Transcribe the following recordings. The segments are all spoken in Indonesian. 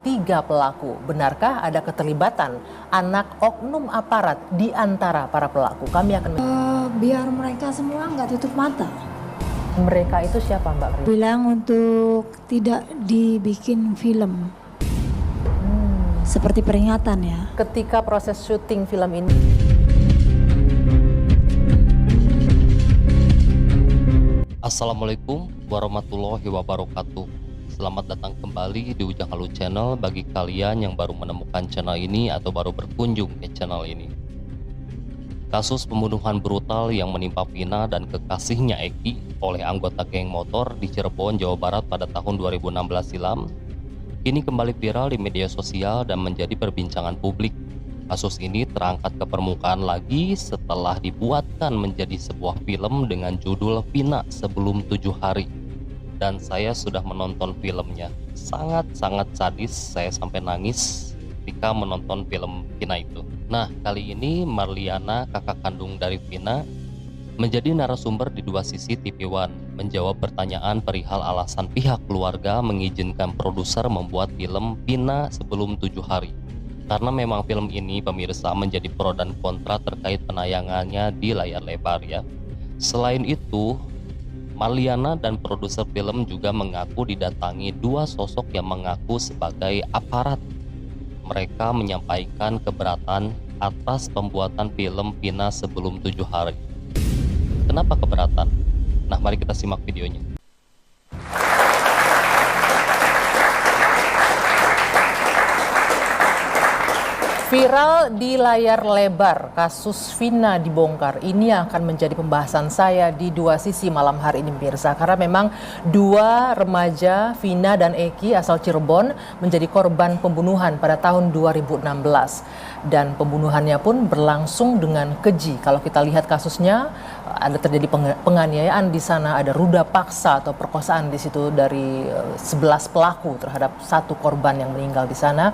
3 pelaku. Benarkah ada keterlibatan anak oknum aparat di antara para pelaku? Kami akan biar mereka semua nggak tutup mata. Mereka itu siapa, Mbak Ria? Bilang untuk tidak dibikin film. Seperti peringatan ya. Ketika proses syuting film ini, Assalamualaikum warahmatullahi wabarakatuh. Selamat datang kembali di Ujang Halu Channel bagi kalian yang baru menemukan channel ini atau baru berkunjung ke channel ini. Kasus pembunuhan brutal yang menimpa Vina dan kekasihnya Eki oleh anggota geng motor di Cirebon, Jawa Barat pada tahun 2016 silam kini kembali viral di media sosial dan menjadi perbincangan publik. Kasus ini terangkat ke permukaan lagi setelah dibuatkan menjadi sebuah film dengan judul Vina Sebelum 7 Hari. Dan saya sudah menonton filmnya. Sangat-sangat sadis, saya sampai nangis ketika menonton film Vina itu. Nah, kali ini Marliana, kakak kandung dari Vina, menjadi narasumber di dua CCTV One, menjawab pertanyaan perihal alasan pihak keluarga mengizinkan produser membuat film Vina Sebelum 7 Hari. Karena memang film ini pemirsa menjadi pro dan kontra terkait penayangannya di layar lebar ya. Selain itu, Marliana dan produser film juga mengaku didatangi dua sosok yang mengaku sebagai aparat. Mereka menyampaikan keberatan atas pembuatan film Vina Sebelum 7 Hari. Kenapa keberatan? Nah, mari kita simak videonya. viral di layar lebar, kasus Vina dibongkar. Ini akan menjadi pembahasan saya di dua sisi malam hari ini, pemirsa. Karena memang dua remaja, Vina dan Eki asal Cirebon, menjadi korban pembunuhan pada tahun 2016. Dan pembunuhannya pun berlangsung dengan keji. Kalau kita lihat kasusnya, ada terjadi penganiayaan di sana, ada ruda paksa atau perkosaan di situ dari 11 pelaku terhadap satu korban yang meninggal di sana.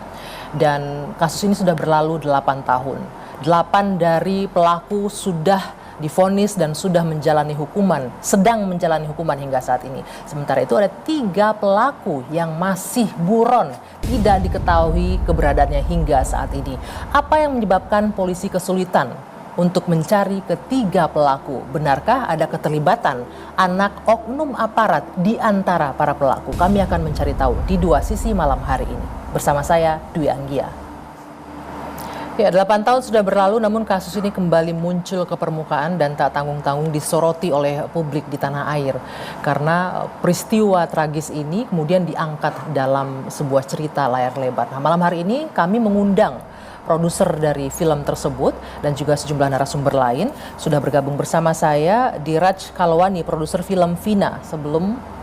Dan kasus ini sudah berlalu 8 tahun. 8 dari pelaku sudah divonis dan sudah menjalani hukuman, sedang menjalani hukuman hingga saat ini. Sementara itu ada 3 pelaku yang masih buron, tidak diketahui keberadaannya hingga saat ini. Apa yang menyebabkan polisi kesulitan untuk mencari ketiga pelaku? Benarkah ada keterlibatan anak oknum aparat di antara para pelaku? Kami akan mencari tahu di dua sisi malam hari ini. Bersama saya, Dwi Anggia. Ya, 8 tahun sudah berlalu, namun kasus ini kembali muncul ke permukaan dan tak tanggung-tanggung disoroti oleh publik di tanah air. Karena peristiwa tragis ini kemudian diangkat dalam sebuah cerita layar lebar. Nah, malam hari ini kami mengundang produser dari film tersebut dan juga sejumlah narasumber lain. Sudah bergabung bersama saya Diraj Kalwani, produser film Vina Sebelum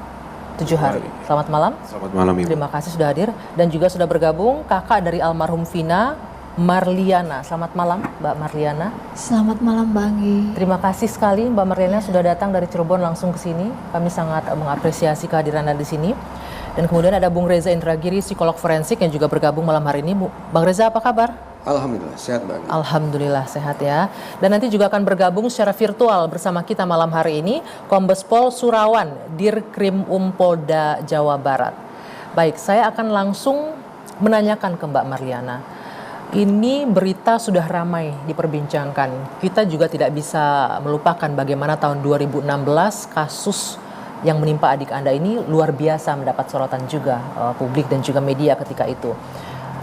7 Hari. Selamat malam. Selamat malam, Ibu. Terima kasih sudah hadir. Dan juga sudah bergabung kakak dari almarhum Vina, Marliana. Selamat malam, Mbak Marliana. Selamat malam, Bang Anggi. Terima kasih sekali Mbak Marliana sudah datang dari Cirebon langsung ke sini. Kami sangat mengapresiasi kehadiran Anda di sini. Dan kemudian ada Bung Reza Indragiri, psikolog forensik yang juga bergabung malam hari ini. Bang Reza, apa kabar? Alhamdulillah, sehat Bang. Alhamdulillah sehat ya. Dan nanti juga akan bergabung secara virtual bersama kita malam hari ini Kombes Pol Surawan, Dirkrim Polda Jawa Barat. Baik, saya akan langsung menanyakan ke Mbak Marliana. Ini berita sudah ramai diperbincangkan. Kita juga tidak bisa melupakan bagaimana tahun 2016 kasus yang menimpa adik Anda ini luar biasa mendapat sorotan juga publik dan juga media ketika itu.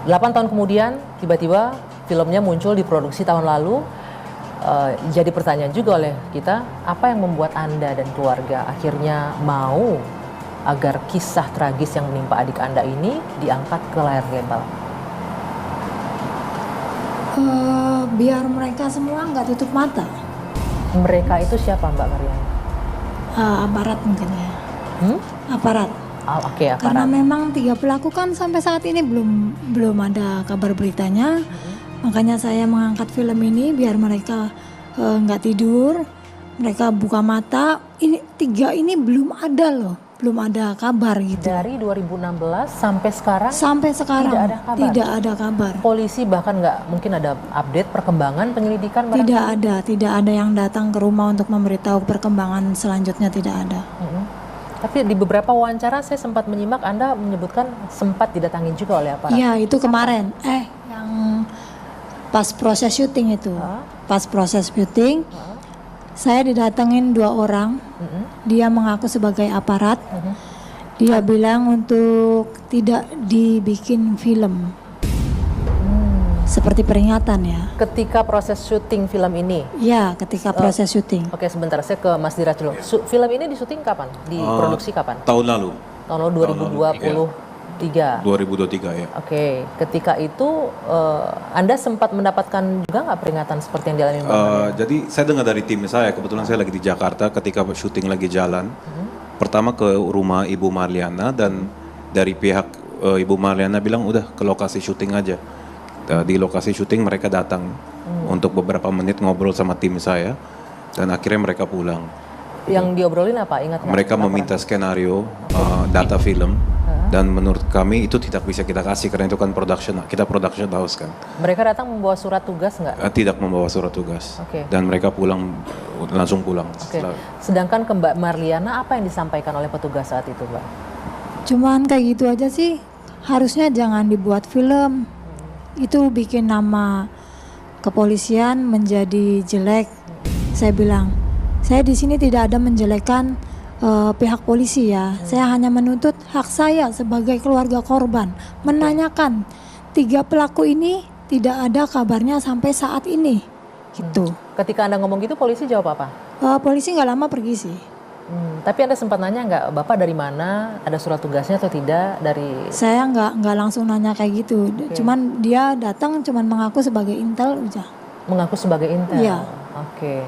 8 tahun kemudian tiba-tiba filmnya muncul diproduksi tahun lalu. Jadi pertanyaan juga oleh kita, apa yang membuat Anda dan keluarga akhirnya mau agar kisah tragis yang menimpa adik Anda ini diangkat ke layar lebar? Biar mereka semua nggak tutup mata. Mereka itu siapa, Mbak Mariana? Aparat mungkin ya. Aparat. Oh, oke, aparat. Karena memang 3 pelaku kan sampai saat ini belum ada kabar beritanya. Makanya saya mengangkat film ini biar mereka nggak tidur, mereka buka mata. Ini 3 ini belum ada loh, belum ada kabar gitu. Dari 2016 sampai sekarang? Sampai sekarang tidak ada kabar. Tidak ada kabar. Polisi bahkan nggak mungkin ada update perkembangan penyelidikan? Tidak ada yang datang ke rumah untuk memberitahu perkembangan selanjutnya, tidak ada. Tapi di beberapa wawancara saya sempat menyimak Anda menyebutkan sempat didatangi juga oleh aparat. Iya, itu kemarin. Yang pas proses syuting itu. Pas proses syuting, saya didatengin 2 orang. Dia mengaku sebagai aparat. Dia bilang untuk tidak dibikin film. Seperti peringatan ya. Ketika proses syuting film ini. Ya, ketika proses syuting. Oke, sebentar saya ke Mas Dira dulu. Film ini disyuting kapan? Diproduksi kapan? Tahun lalu. Tahun lalu 2023. 2023 ya. Oke, ketika itu Anda sempat mendapatkan juga nggak peringatan seperti yang dialami Mbak Maria? Jadi saya dengar dari tim saya, kebetulan saya lagi di Jakarta ketika syuting lagi jalan. Pertama ke rumah Ibu Marliana dan dari pihak Ibu Marliana bilang udah ke lokasi syuting aja. Di lokasi syuting mereka datang untuk beberapa menit ngobrol sama tim saya dan akhirnya mereka pulang. Yang diobrolin apa? Ingat nggak? Mereka meminta skenario, data film dan menurut kami itu tidak bisa kita kasih karena itu kan kita production house kan. Mereka datang membawa surat tugas nggak? Tidak membawa surat tugas. Oke. Dan mereka langsung pulang. Oke. Sedangkan ke Mbak Marliana apa yang disampaikan oleh petugas saat itu, Mbak? Cuman kayak gitu aja sih. Harusnya jangan dibuat film. Itu bikin nama kepolisian menjadi jelek. Saya bilang, saya di sini tidak ada menjelekkan pihak polisi ya. Saya hanya menuntut hak saya sebagai keluarga korban. Menanyakan 3 pelaku ini tidak ada kabarnya sampai saat ini. Gitu. Ketika Anda ngomong gitu, polisi jawab apa? Polisi nggak lama pergi sih. Tapi Anda sempat nanya nggak, Bapak dari mana, ada surat tugasnya atau tidak dari... Saya nggak langsung nanya kayak gitu. Cuman dia datang cuman mengaku sebagai intel aja. Mengaku sebagai intel? Iya. Oke.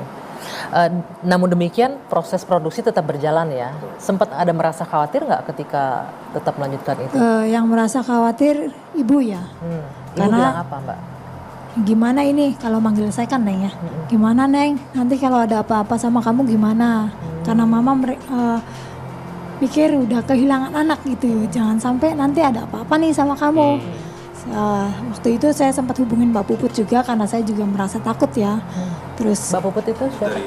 Namun demikian proses produksi tetap berjalan ya. Sempat ada merasa khawatir nggak ketika tetap melanjutkan itu? Yang merasa khawatir ibu ya. Ibu Karena bilang apa, Mbak? gimana ini kalau manggil saya kan Neng ya. Gimana Neng? Nanti kalau ada apa-apa sama kamu gimana? Karena mama pikir udah kehilangan anak gitu. Jangan sampai nanti ada apa-apa nih sama kamu. Waktu itu saya sempat hubungin Mbak Puput juga karena saya juga merasa takut ya. Terus Mbak Puput itu siapa?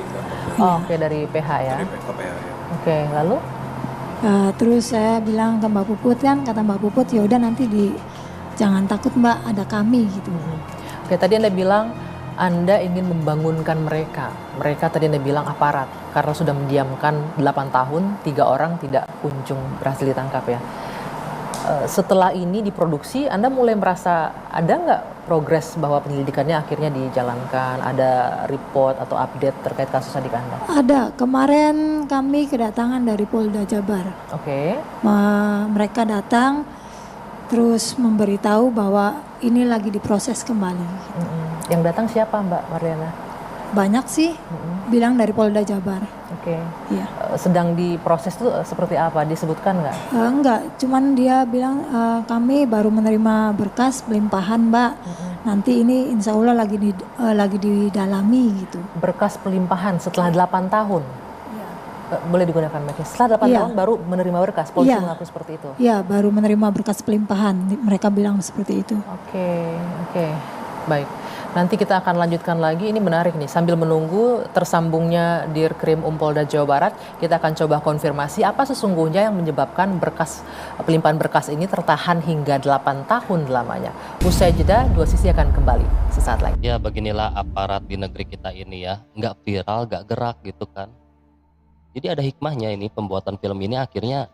Oke, dari PH ya. Dari PH ya. Oke, lalu? terus saya bilang ke Mbak Puput kan, kata Mbak Puput ya udah nanti jangan takut Mbak, ada kami gitu. Oke, tadi Anda bilang Anda ingin membangunkan mereka. Mereka tadi Anda bilang aparat karena sudah mendiamkan 8 tahun, 3 orang tidak kunjung berhasil ditangkap ya. Setelah ini diproduksi, Anda mulai merasa ada nggak progres bahwa penyelidikannya akhirnya dijalankan, ada report atau update terkait kasus adik Anda? Ada, kemarin kami kedatangan dari Polda Jabar. Oke. Mereka datang terus memberitahu bahwa ini lagi diproses kembali. Yang datang siapa Mbak Mariana? Banyak sih, bilang dari Polda Jabar. Oke. Iya. Sedang diproses itu seperti apa? Disebutkan nggak? Enggak, cuman dia bilang kami baru menerima berkas pelimpahan Mbak. Nanti ini insya Allah lagi didalami gitu. Berkas pelimpahan setelah 8 tahun? Iya. Boleh digunakan mic-nya? Setelah 8 Iya. tahun baru menerima berkas? Polisi Iya. mengaku seperti itu? Iya, baru menerima berkas pelimpahan. Mereka bilang seperti itu. Oke. Baik. Nanti kita akan lanjutkan lagi, ini menarik nih, sambil menunggu tersambungnya Dirkrim Polda Jawa Barat, kita akan coba konfirmasi apa sesungguhnya yang menyebabkan pelimpahan berkas ini tertahan hingga 8 tahun lamanya. Usai jeda, dua sisi akan kembali sesaat lagi. Ya beginilah aparat di negeri kita ini ya, nggak viral, nggak gerak gitu kan. Jadi ada hikmahnya ini pembuatan film ini, akhirnya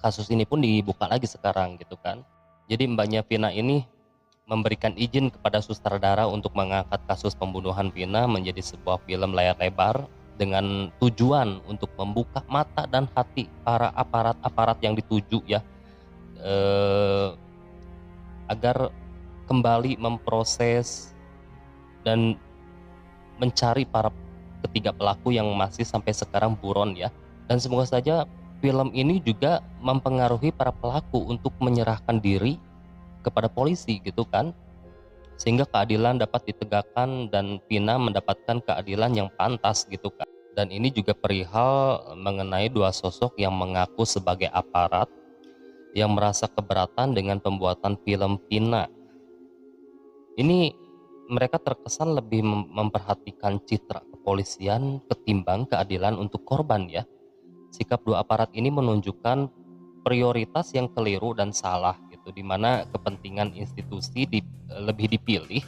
kasus ini pun dibuka lagi sekarang gitu kan. Jadi Mbaknya Vina ini memberikan izin kepada sutradara untuk mengangkat kasus pembunuhan Vina menjadi sebuah film layar lebar dengan tujuan untuk membuka mata dan hati para aparat-aparat yang dituju ya, agar kembali memproses dan mencari para ketiga pelaku yang masih sampai sekarang buron ya. Dan semoga saja film ini juga mempengaruhi para pelaku untuk menyerahkan diri kepada polisi gitu kan, sehingga keadilan dapat ditegakkan dan Vina mendapatkan keadilan yang pantas gitu kan. Dan ini juga perihal mengenai dua sosok yang mengaku sebagai aparat yang merasa keberatan dengan pembuatan film Vina. Ini mereka terkesan lebih memperhatikan citra kepolisian ketimbang keadilan untuk korban ya. sikap dua aparat ini menunjukkan prioritas yang keliru dan salah gitu, di mana kepentingan institusi lebih dipilih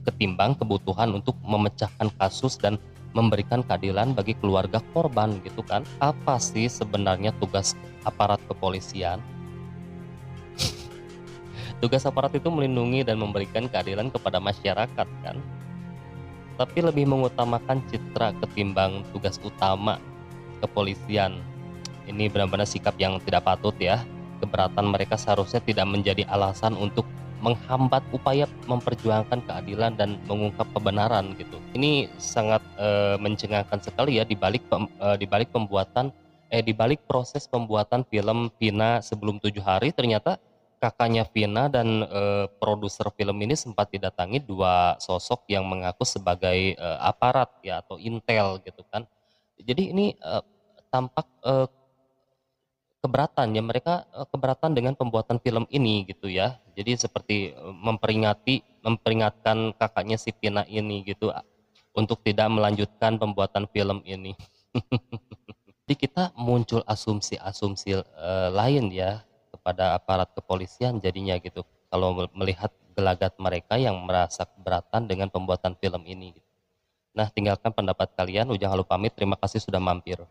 ketimbang kebutuhan untuk memecahkan kasus dan memberikan keadilan bagi keluarga korban gitu kan. Apa sih sebenarnya tugas aparat kepolisian? Tugas aparat itu melindungi dan memberikan keadilan kepada masyarakat kan, tapi lebih mengutamakan citra ketimbang tugas utama kepolisian. Ini benar-benar sikap yang tidak patut ya. Keberatan mereka seharusnya tidak menjadi alasan untuk menghambat upaya memperjuangkan keadilan dan mengungkap kebenaran gitu. Ini sangat mencengangkan sekali ya, di balik proses pembuatan film Vina Sebelum 7 Hari, ternyata kakaknya Vina dan produser film ini sempat didatangi dua sosok yang mengaku sebagai aparat ya atau intel gitu kan. Jadi ini tampak keberatan ya, mereka keberatan dengan pembuatan film ini gitu ya. Jadi seperti memperingatkan kakaknya si Vina ini gitu untuk tidak melanjutkan pembuatan film ini. Jadi kita muncul asumsi-asumsi lain ya kepada aparat kepolisian jadinya gitu, kalau melihat gelagat mereka yang merasa keberatan dengan pembuatan film ini gitu. Nah, tinggalkan pendapat kalian. Ujang Halu pamit, terima kasih sudah mampir.